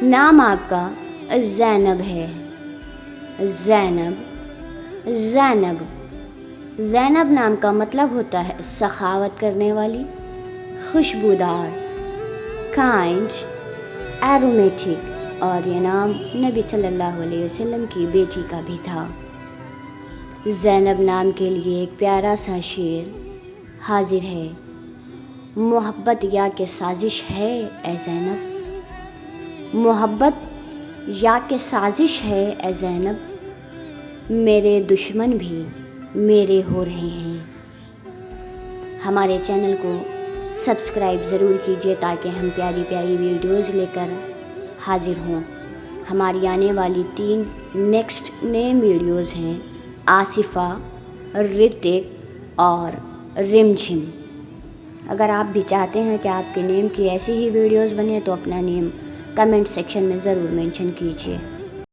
नाम आपका ज़ैनब है। ज़ैनब ज़ैनब ज़ैनब नाम का मतलब होता है सखावत करने वाली, खुशबूदार, काइंड, एरोमेटिक। और ये नाम नबी सल्लल्लाहु अलैहि वसल्लम की बेटी का भी था। ज़ैनब नाम के लिए एक प्यारा सा शेर हाजिर है। मोहब्बत या के साजिश है ए ज़ैनब, मोहब्बत या के साजिश है ए ज़ैनब, मेरे दुश्मन भी मेरे हो रहे हैं। हमारे चैनल को सब्सक्राइब ज़रूर कीजिए ताकि हम प्यारी प्यारी वीडियोज़ लेकर हाजिर हों। हमारी आने वाली 3 नेक्स्ट नेम वीडियोज़ हैं आसिफ़ा, ऋतिक और रिमझिम। अगर आप भी चाहते हैं कि आपके नेम की ऐसी ही वीडियोज़ बने तो अपना नेम कमेंट सेक्शन में ज़रूर मेंशन कीजिए।